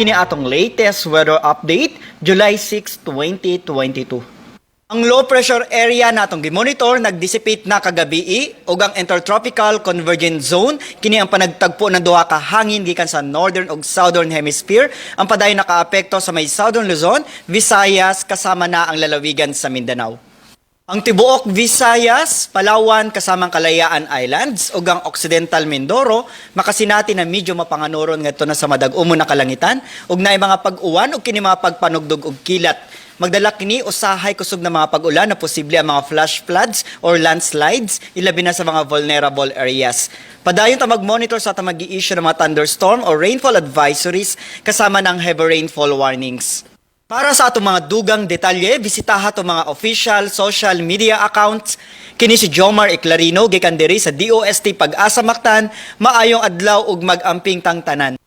Kini atong latest weather update, July 6, 2022. Ang low pressure area na atong gimonitor nag-dissipate na kagabi ug ang intertropical convergence zone kini ang panagtagpo ng duha ka hangin gikan sa northern ug southern hemisphere ang padayon nakaapekto sa may southern Luzon, Visayas kasama na ang lalawigan sa Mindanao. Ang tibuok Visayas, Palawan kasamang Kalayaan Islands ug ang Occidental Mindoro makasinati na medyo mapanganuron ngadto na sa madag-umon na kalangitan ug naay mga pag-uwan ug kini mga pagpanugdog ug kilat. Magdala kini usahay kusog na mga pag-ulan na posible ang mga flash floods or landslides ilabi na sa mga vulnerable areas. Padayon ta mag-monitor sa ta mag-i-issue ng mga thunderstorm or rainfall advisories kasama ng heavy rainfall warnings. Para sa atong mga dugang detalye, bisitaha atong mga official social media accounts. Kini si Jomar Eclarino gikan diri sa DOST Pag-asa Mactan, maayong adlaw ug mag-amping tang tanan.